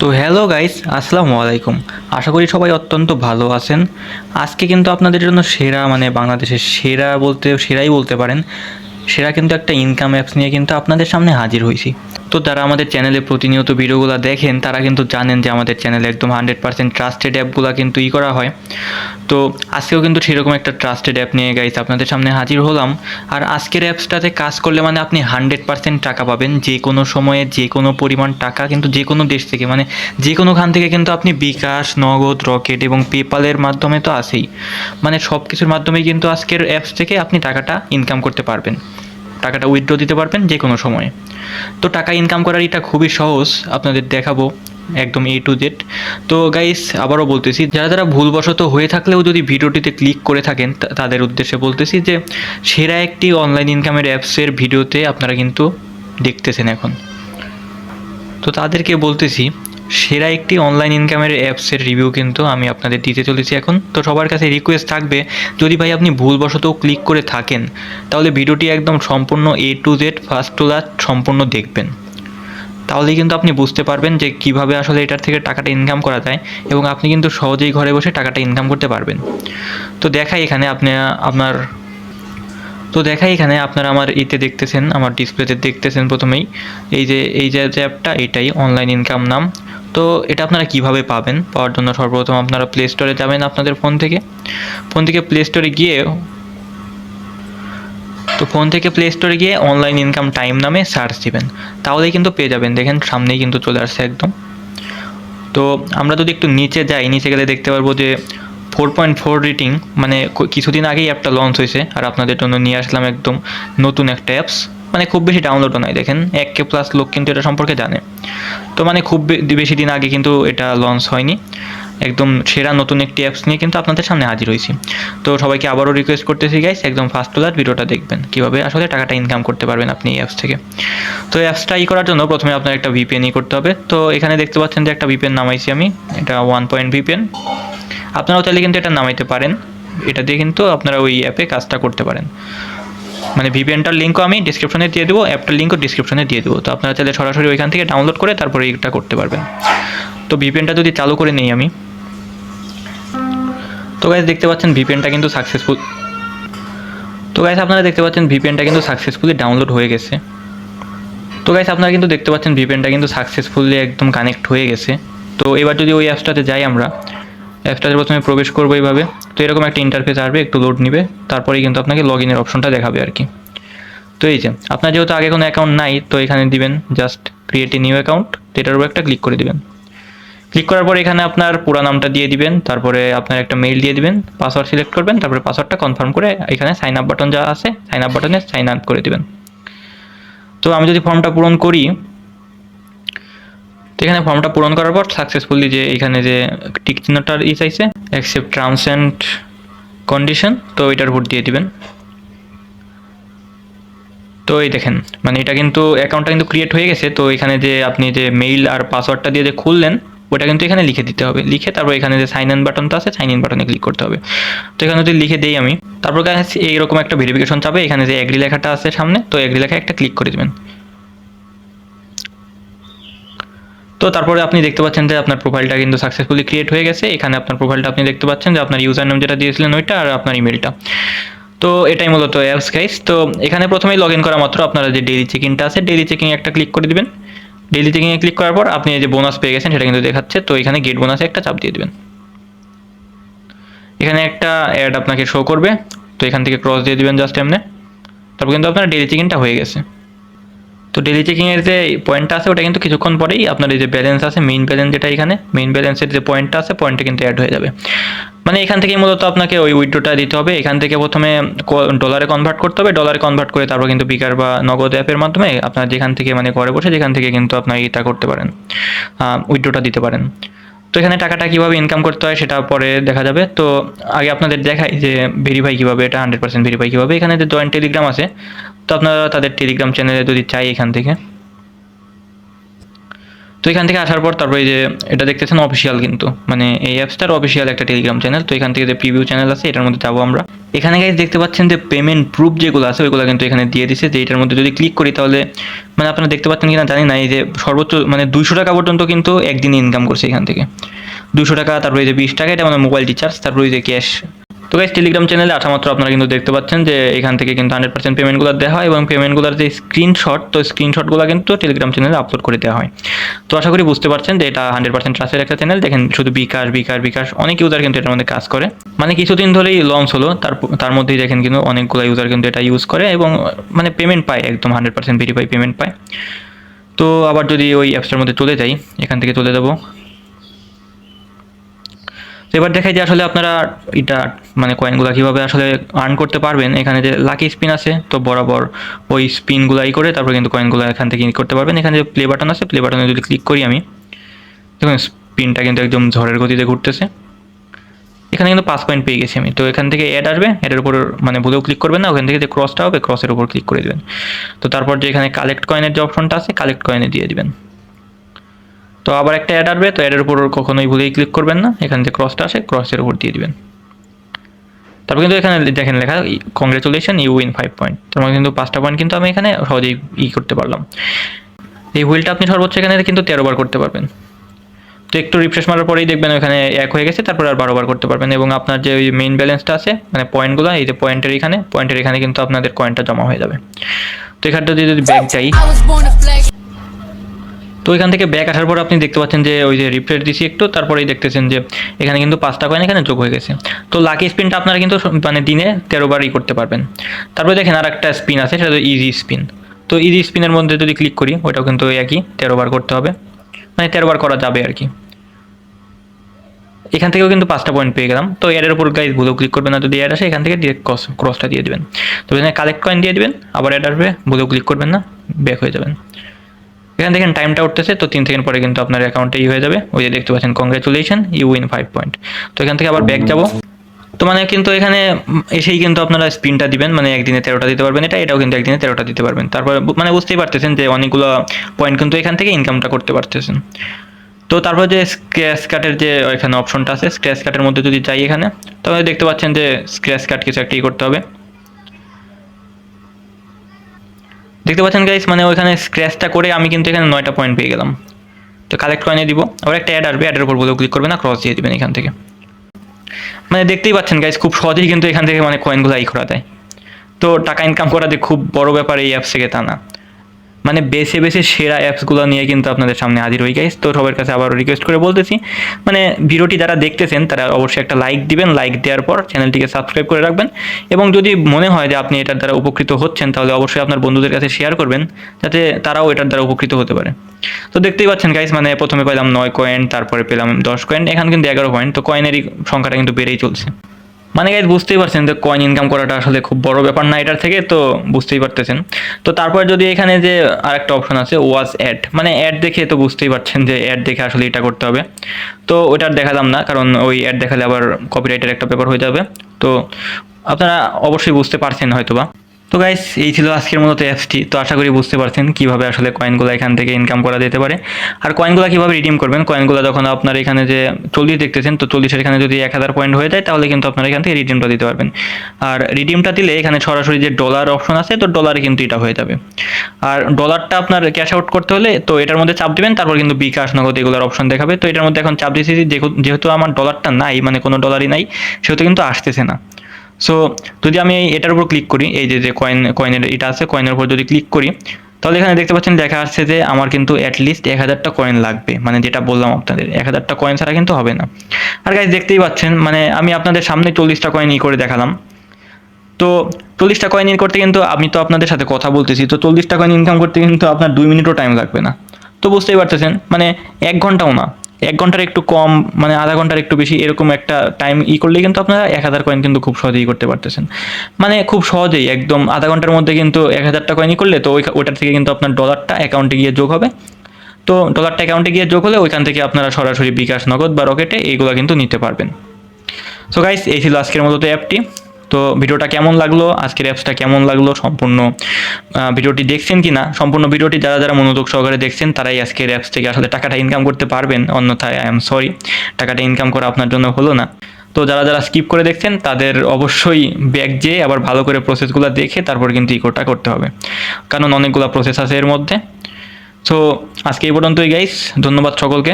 তো hello guys, আসসালামু আলাইকুম। আশা করি সবাই অত্যন্ত ভালো আছেন। আজকে কিন্তু আপনাদের জন্য সেরা বাংলাদেশের সেরা বলতে সেরাই বলতে পারেন, সেরা কিন্তু একটা ইনকাম অ্যাপস নিয়ে কিন্তু আপনাদের সামনে হাজির হয়েছি। তো যারা আমাদের চ্যানেলে প্রতিনিয়ত ভিডিওগুলো দেখেন তারা কিন্তু জানেন যে আমাদের চ্যানেলে একদম 100% ট্রাস্টেড অ্যাপগুলো কিন্তু করা হয়। তো আজকেও কিন্তু সেরকম একটা ট্রাস্টেড অ্যাপ নিয়ে গাইস আপনাদের সামনে হাজির হলাম। আর আজকের অ্যাপসটাতে কাজ করলে আপনি 100% টাকা পাবেন, যে কোনো সময়ে যে কোনো পরিমাণ টাকা, কিন্তু যে কোনো দেশ থেকে যে কোনোখান থেকে কিন্তু আপনি বিকাশ, নগদ, রকেট এবং পেপালের মাধ্যমে তো আছেই, সব কিছুর মাধ্যমেই কিন্তু আজকের অ্যাপস থেকে আপনি টাকাটা ইনকাম করতে পারবেন, টাকাটা উইথড্র দিতে পারবেন যে কোনো সময়ে। তো টাকা ইনকাম করার এটা খুবই সহজ, আপনাদের দেখাবো একদম A to Z। তো গাইস আবারও বলতেছি, যারা যারা ভুলবশত হয়ে থাকলেও যদি ভিডিওটিতে ক্লিক করে থাকেন তাদের উদ্দেশ্যে বলতেছি যে সেরা একটি অনলাইন ইনকামের অ্যাপসের ভিডিওতে আপনারা কিন্তু দেখতেছেন এখন। তো তাদেরকে বলতেছি সেরা একটি অনলাইন ইনকামের অ্যাপসের রিভিউ কিন্তু আমি আপনাদের দিতে চলেছি এখন। তো সবার কাছে রিকোয়েস্ট থাকবে, যদি ভাই আপনি ভুলবশত ক্লিক করে থাকেন তাহলে ভিডিওটি একদম সম্পূর্ণ A to Z first to last সম্পূর্ণ দেখবেন, তাহলেই কিন্তু আপনি বুঝতে পারবেন যে কিভাবে আসলে এটার থেকে টাকাটা ইনকাম করা যায় এবং আপনি কিন্তু সহজেই ঘরে বসে টাকাটা ইনকাম করতে পারবেন। তো দেখাই এখানে আপনারা আমার এতে দেখতেছেন, আমার ডিসপ্লেতে দেখতেছেন প্রথমেই এই যে অ্যাপটা, এটাই অনলাইন ইনকাম নাম। তো এটা আপনারা কিভাবে পাওয়ার জন্য সর্বপ্রথম আপনারা প্লে স্টোরে যাবেন, আপনাদের ফোন থেকে প্লে স্টোরে গিয়ে অনলাইন ইনকাম টাইম নামে সার্চ দিবেন, তাহলেই কিন্তু পেয়ে যাবেন। দেখেন সামনেই কিন্তু চলে আসছে একদম। তো আমরা যদি একটু নিচে যাই, নিচে গেলে দেখতে পারবো যে 4.4 রেটিং, কিছুদিন আগেই অ্যাপটা লঞ্চ হয়েছে আর আপনাদের জন্য নিয়ে আসলাম একদম নতুন একটা অ্যাপস। খুব বেশি ডাউনলোডও নয়, দেখেন 1K প্লাস লোক কিন্তু এটা সম্পর্কে জানে। তো খুব বেশি দিন আগে কিন্তু এটা লঞ্চ হয়নি, একদম সেরা নতুন একটি অ্যাপস নিয়ে কিন্তু আপনাদের সামনে হাজির হয়েছি। তো সবাইকে আবারও রিকোয়েস্ট করতেছি গাইস, একদম ফার্স্ট টু লাস্ট ভিডিওটা দেখবেন কীভাবে আসলে টাকাটা ইনকাম করতে পারবেন আপনি এই অ্যাপস থেকে। তো অ্যাপসটা করার জন্য প্রথমে আপনার একটা VPN করতে হবে। তো এখানে দেখতে পাচ্ছেন যে একটা VPN নামাইছি আমি, এটা 1 পয়েন্ট VPN। আপনারাও চাইলে কিন্তু এটা নামাইতে পারেন, এটা দিয়ে কিন্তু আপনারা ওই অ্যাপে কাজটা করতে পারেন। VPNটার লিঙ্কও আমি ডিসক্রিপশনে দিয়ে দেবো, অ্যাপটার লিঙ্কও ডিসক্রিপশনে দিয়ে দেবো। তো আপনারা চাইলে সরাসরি ওইখান থেকে ডাউনলোড করে তারপরে এটা করতে পারবেন। তো VPNটা যদি চালু করে নেই আমি, তো গাইস দেখতে পাচ্ছেন VPNটা কিন্তু সাকসেসফুল। তো গাইস আপনারা দেখতে পাচ্ছেন VPNটা কিন্তু সাকসেসফুলি ডাউনলোড হয়ে গেছে। তো গাইস আপনারা কিন্তু দেখতে পাচ্ছেন VPNটা কিন্তু সাকসেসফুলি একদম কানেক্ট হয়ে গেছে। তো এবার যদি ওই অ্যাপসটাতে যাই, আমরা অ্যাপসটাতে প্রথমে প্রবেশ করবো এইভাবে। তো এরকম একটা ইন্টারফেস আসবে, একটু লোড নিবে, তারপরেই কিন্তু আপনাকে লগ ইনের অপশনটা দেখাবে আর কি। তো এই যে আপনার যেহেতু আগে কোনো অ্যাকাউন্ট নাই, তো এখানে দিবেন just create a new account, তো এটার উপর একটা ক্লিক করে দিবেন। ক্লিক করার পর এখানে আপনার পুরো নামটা দিয়ে দিবেন, তারপরে আপনার একটা মেইল দিয়ে দিবেন, পাসওয়ার্ড সিলেক্ট করবেন, তারপরে পাসওয়ার্ডটা কনফার্ম করে এখানে সাইন আপ বাটন যা আছে সাইন আপ বাটনে সাইন আপ করে দিবেন। তো আমি যদি ফর্মটা পূরণ করি, তো এখানে ফর্মটা পূরণ করার পর সাকসেসফুলি যে এখানে যে টিক চিহ্নটার চাইছে অ্যাকসেপ্ট টার্মস অ্যান্ড কন্ডিশন, তো এটার উপর দিয়ে দিবেন। তো এই দেখেন এটা কিন্তু অ্যাকাউন্টটা কিন্তু ক্রিয়েট হয়ে গেছে। তো এখানে যে আপনি যে মেইল আর পাসওয়ার্ডটা দিয়ে যে খুললেন ওটা কিন্তু এখানে লিখে দিতে হবে, লিখে তারপর এখানে যে সাইন ইন বাটনটা আছে সাইন ইন বাটনে ক্লিক করতে হবে। তো এখানে যদি লিখে দেই আমি, তারপর এইরকম একটা ভেরিফিকেশন চাবে, এখানে যে এগ্রি লেখাটা আছে সামনে, তো এগ্রি লেখা একটা ক্লিক করে দেবেন। তো তারপরে আপনি দেখতে পাচ্ছেন যে আপনার প্রোফাইলটা কিন্তু সাকসেসফুলি ক্রিয়েট হয়ে গেছে। এখানে আপনার প্রোফাইলটা আপনি দেখতে পাচ্ছেন যে আপনার ইউজার নেম যেটা দিয়েছিলেন ওইটা আর আপনার ইমেলটা। তো এটাই মূলত অ্যাপস গাইস। তো এখানে প্রথমেই লগ ইন করা মাত্র আপনারা যে ডেইলি চেকিংটা আছে, ডেইলি চেকিং একটা ক্লিক করে দিবেন। ডেইলি চেকিংয়ে ক্লিক করার পর আপনি যে বোনাস পেয়ে গেছেন সেটা কিন্তু দেখাচ্ছে, তো এখানে গেট বোনাসে একটা চাপ দিয়ে দিবেন। এখানে একটা অ্যাড আপনাকে শো করবে, তো এখান থেকে ক্রস দিয়ে দিবেন জাস্ট এমনি, তারপর কিন্তু আপনার ডেইলি চেকিংটা হয়ে গেছে। তো ডেইলি চেকিংয়ের যে পয়েন্টটা আছে ওটা কিন্তু কিছুক্ষণ পরেই আপনার এই যে ব্যালেন্স আছে, মেইন ব্যালেন্স যেটা এখানে মেইন ব্যালেন্সের যে পয়েন্টটা আছে পয়েন্টটা কিন্তু অ্যাড হয়ে যাবে। এখান থেকেই মূলত আপনাকে ওই উইথড্রটা দিতে হবে। এখান থেকে প্রথমে ডলারে কনভার্ট করতে হবে, ডলারে কনভার্ট করে তারপর কিন্তু বিকাশ বা নগদ অ্যাপের মাধ্যমে আপনার যেখান থেকে ঘরে বসে যেখান থেকে কিন্তু আপনার এটা করতে পারেন, উইথড্রটা দিতে পারেন। তো এখানে টাকাটা কীভাবে ইনকাম করতে হয় সেটা পরে দেখা যাবে। তো আগে আপনাদের দেখাই যে ভেরিফাই কীভাবে, এটা 100% ভেরিফাই কীভাবে। এখানে যে জয়েন্ট টেলিগ্রাম আছে, তো আপনারা তাদের টেলিগ্রাম চ্যানেলে যদি চাই এখান থেকে, তো তো এখান থেকে আসার পর তারপরে যে এটা দেখতেছেন অফিসিয়াল, কিন্তু মানে এই অ্যাপসটার অফিসিয়াল একটা টেলিগ্রাম চ্যানেল। তো এখান থেকে যে প্রিভিউ চ্যানেল আছে এটার মধ্যে যাবো আমরা। এখানে গাইজ দেখতে পাচ্ছেন যে পেমেন্ট প্রুফ যেগুলো আছে ওইগুলো কিন্তু এখানে দিয়ে দিছে, যে এটার মধ্যে যদি ক্লিক করি তাহলে মানে আপনারা দেখতে পাচ্ছেন কিনা জানি না, এই যে সর্বোচ্চ মানে 200 টাকা পর্যন্ত কিন্তু একদিনে ইনকাম করছে এখান থেকে। 200 টাকা, তারপরে যে 20 টাকা এটা মানে মোবাইল রিচার্জ, তারপরে যে ক্যাশ। তো গাইজ টেলিগ্রাম চ্যানেলে আসা মাত্র আপনারা কিন্তু দেখতে পাচ্ছেন যে এখান থেকে কিন্তু 100% পেমেন্টগুলো দেওয়া হয়, এবং পেমেন্টগুলোর যে স্ক্রিনশট, তো স্ক্রিনশটগুলো কিন্তু টেলিগ্রাম চ্যানেলে আপলোড করে দেওয়া হয়। তো আশা করি বুঝতে পারছেন যে এটা 100% ট্রাস্টের একটা চ্যানেল। দেখেন শুধু বিকাশ বিকাশ বিকাশ, অনেক ইউজার কিন্তু এটার মধ্যে কাজ করে। মানে কিছুদিন ধরেই লঞ্চ হলো, তার মধ্যেই দেখেন কিন্তু অনেকগুলো ইউজার কিন্তু এটা ইউজ করে এবং মানে পেমেন্ট পায়, একদম 100% ভেরিফাই পেমেন্ট পায়। তো আবার যদি ওই অ্যাপসটার মধ্যে চলে যাই, এখান থেকে চলে যাবো। তো এবার দেখাই যে আসলে আপনারা এটা মানে কয়েনগুলো কীভাবে আসলে আর্ন করতে পারবেন। এখানে যে লাকি স্পিন আছে, তো বরাবর ওই স্পিনগুলাই করে তারপর কিন্তু কয়েনগুলো এখান থেকে করতে পারবেন। এখানে যে প্লে বাটন আছে, প্লে বাটনে যদি ক্লিক করি আমি, দেখুন স্পিনটা কিন্তু একদম ঝড়ের গতিতে ঘুরতেছে। এখানে কিন্তু 5 পয়েন্ট পেয়ে গেছি আমি। তো এখান থেকে অ্যাড আসবে, অ্যাডের উপর মানে ভুলেও ক্লিক করবেন না, ওখান থেকে যে ক্রসটা হবে ক্রসের উপর ক্লিক করে দেবেন। তো তারপর যে এখানে কালেক্ট কয়েনের যে অপশনটা আছে, কালেক্ট কয়েনে দিয়ে দিবেন। তো আবার একটা অ্যাড আসবে, তো অ্যাডের উপর কখনোই ভুলেই ক্লিক করবেন না, এখান থেকে ক্রসটা আসে ক্রসের উপর দিয়ে দিবেন। তারপর কিন্তু এখানে দেখেন লেখা কংগ্রেচুলেশন ইউ উইন 5 পয়েন্ট। তার মানে কিন্তু 5টা পয়েন্ট কিন্তু আমি এখানে সহজেই করতে পারলাম। এই হুইলটা আপনি সর্বোচ্চ এখানে কিন্তু 13 বার করতে পারবেন। তো একটু রিফ্রেশ মারার পরেই দেখবেন ওখানে 1 হয়ে গেছে, তারপর আর 12 বার করতে পারবেন। এবং আপনার যে ওই মেইন ব্যালেন্সটা আছে মানে পয়েন্টগুলো, এই যে পয়েন্টের এখানে কিন্তু আপনাদের কয়েনটা জমা হয়ে যাবে। তো এখানটা যদি ব্যাক যাই, তো এখান থেকে ব্যাক আসার পর আপনি দেখতে পাচ্ছেন যে ওই যে রিফ্রেশ দিছি একটু, তারপরেই দেখতেছেন যে এখানে কিন্তু 5টা কয়েন এখানে যোগ হয়ে গেছে। তো লাকি স্পিনটা আপনারা কিন্তু মানে দিনে 13 বারই করতে পারবেন। তারপরে দেখেন আর একটা স্পিন আছে, সেটা ইজি স্পিন। তো ইজি স্পিনের মধ্যে যদি ক্লিক করি, ওইটাও কিন্তু একই 13 বার করতে হবে, মানে 13 বার করা যাবে আর কি। এখান থেকেও কিন্তু 5টা পয়েন্ট পেয়ে গেলাম। তো অ্যাডের উপর গাইজ ভুলেও ক্লিক করবেন না, যদি অ্যাড আসে এখান থেকে ডিরেক্ট ক্রসটা দিয়ে দেবেন। তো এখানে কালেক্ট কয়েন দিয়ে দিবেন, আবার অ্যাড আসবে, ভুলেও ক্লিক করবেন না, ব্যাক হয়ে যাবেন। এখানে দেখেন টাইমটা উঠতেছে, তো 3 সেকেন্ড পরে কিন্তু আপনার অ্যাকাউন্টে হয়ে যাবে। ওই যে দেখতে পাচ্ছেন কংগ্রেচুলেশন ইউ উইন 5 পয়েন্ট। তো এখান থেকে আবার ব্যাক যাব। তো মানে কিন্তু এখানে এসেই কিন্তু আপনারা স্পিনটা দিবেন, মানে একদিনে 13টা দিতে পারবেন, এটাও কিন্তু একদিনে 13টা দিতে পারবেন। তারপর মানে বুঝতেই পারতেছেন যে অনেকগুলো পয়েন্ট কিন্তু এখান থেকে ইনকামটা করতে পারতেছেন। তো তারপর যে স্ক্র্যাচ কাটের যে এখানে অপশনটা আছে, স্ক্র্যাচ কাটের মধ্যে যদি যাই এখানে, তাহলে দেখতে পাচ্ছেন যে স্ক্র্যাচ কাট কিছু একটা করতে হবে। দেখতে পাচ্ছেন গাইস, মানে ওইখানে স্ক্র্যাচটা করে আমি কিন্তু এখানে 9টা পয়েন্ট পেয়ে গেলাম। তো কালেক্ট কয়েনে দিব, আবার একটা অ্যাড আসবে, অ্যাডের উপর বলেও ক্লিক করবেন না, ক্রস দিয়ে দিবেন এখান থেকে। মানে দেখতেই পাচ্ছেন গাইস, খুব সহজেই কিন্তু এখান থেকে মানে কয়েনগুলো করা যায়। তো টাকা ইনকাম করা যে খুব বড় ব্যাপার এই অ্যাপস থেকে তা না, মানে বেছে বেছে সেরা অ্যাপসগুলো নিয়ে কিন্তু আপনাদের সামনে হাজির হই গাইস। তো সবার কাছে আবার রিকোয়েস্ট করে বলতেছি, মানে ভিডিওটি যারা দেখতেছেন তারা অবশ্যই একটা লাইক দিবেন, লাইক দেওয়ার পর চ্যানেলটিকে সাবস্ক্রাইব করে রাখবেন। এবং যদি মনে হয় যে আপনি এটার দ্বারা উপকৃত হচ্ছেন, তাহলে অবশ্যই আপনার বন্ধুদের কাছে শেয়ার করবেন, যাতে তারাও এটার দ্বারা উপকৃত হতে পারে। তো দেখতেই পাচ্ছেন গাইস, মানে প্রথমে পেলাম 9 কয়েন, তারপরে পেলাম 10 কয়েন, এখন কিন্তু 11 পয়েন্ট। তো কয়েনেরই সংখ্যাটা কিন্তু বেড়েই চলছে। মানে গাইজ বুঝতেই পারছেন যে কয়েন ইনকাম করাটা আসলে খুব বড় ব্যাপার না এটার থেকে, তো বুঝতেই পারতেছেন। তো তারপর যদি এখানে যে আরেকটা অপশন আছে ওয়াচ অ্যাড, মানে অ্যাড দেখে তো বুঝতেই পারছেন যে অ্যাড দেখে আসলে এটা করতে হবে। তো ওইটার দেখালাম না, কারণ ওই অ্যাড দেখালে আবার কপিরাইটের একটা ব্যাপার হয়ে যাবে। তো আপনারা অবশ্যই বুঝতে পারছেন হয়তোবা। তো গাইস এই ছিল আজকের মতো অ্যাপসটি। তো আশা করি বুঝতে পারছেন কীভাবে আসলে কয়েনগুলো এখান থেকে ইনকাম করা যেতে পারে, আর কয়েনগুলো কীভাবে রিডিম করবেন। কয়েনগুলো যখন আপনার এখানে যে 40 দেখতেছেন, তো 40-এর এখানে যদি 1000 পয়েন্ট হয়ে যায়, তাহলে কিন্তু আপনারা এখান থেকে রিডিমটা দিতে পারবেন। আর রিডিমটা দিলে এখানে সরাসরি যে ডলার অপশন আছে, তো ডলারে কিন্তু এটা হয়ে যাবে। আর ডলারটা আপনার ক্যাশ আউট করতে হলে তো এটার মধ্যে চাপ দিবেন, তারপর কিন্তু বিকাশ, নগদ এগুলোর অপশন দেখাবে। তো এটার মধ্যে এখন চাপ দিয়েছি, যেহেতু আমার ডলারটা নাই, মানে কোনো ডলারই নাই, সেহেতু কিন্তু আসতেছে না। সো যদি আমি এটার উপর ক্লিক করি, এই যে কয়েনের এটা আছে, কয়েনের উপর যদি ক্লিক করি, তাহলে এখানে দেখতে পাচ্ছেন লেখা আসছে যে আমার কিন্তু অ্যাটলিস্ট 1000টা কয়েন লাগবে, মানে যেটা বললাম আপনাদের 1000টা কয়েন ছাড়া কিন্তু হবে না। আর গাইজ দেখতেই পাচ্ছেন, মানে আমি আপনাদের সামনে 40টা কয়েন করে দেখালাম। তো 40টা কয়েন করতে কিন্তু আমি তো আপনাদের সাথে কথা বলতেছি, তো 40টা কয়েন ইনকাম করতে কিন্তু আপনার 2 মিনিটও টাইম লাগবে না। তো বুঝতেই পারতেছেন, মানে 1 ঘন্টাও না, 1 ঘন্টার একটু কম, মানে আধা ঘন্টার একটু বেশি, এরকম একটা টাইম করলেই কিন্তু আপনারা 1000 কয়েন কিন্তু খুব সহজেই করতে পারতেছেন। মানে খুব সহজেই একদম আধা ঘন্টার মধ্যে কিন্তু 1000টা কয়েন করলে, তো ওইটার থেকে কিন্তু আপনার ডলারটা অ্যাকাউন্টে গিয়ে যোগ হবে। তো ডলারটা অ্যাকাউন্টে গিয়ে যোগ হলে ওইখান থেকে আপনারা সরাসরি বিকাশ, নগদ বা রকেটে এইগুলো কিন্তু নিতে পারবেন। সো গাইস এই ছিল আজকের মতো অ্যাপটি। তো ভিডিওটা কেমন লাগলো, আজকের অ্যাপসটা কেমন লাগলো, সম্পূর্ণ ভিডিওটি দেখছেন কি না, সম্পূর্ণ ভিডিওটি যারা যারা মনোযোগ সহকারে দেখছেন তারাই আজকের অ্যাপস থেকে আসলে টাকাটা ইনকাম করতে পারবেন, অন্যথায় আই এম সরি, টাকাটা ইনকাম করা আপনার জন্য হলো না। তো যারা যারা স্কিপ করে দেখছেন তাদের অবশ্যই ব্যাক যেয়ে আবার ভালো করে প্রসেসগুলো দেখে তারপর কিন্তু ইকোটা করতে হবে, কারণ অনেকগুলো প্রসেস আছে এর মধ্যে। সো আজকে এই পর্যন্তই গাইস, ধন্যবাদ সকলকে।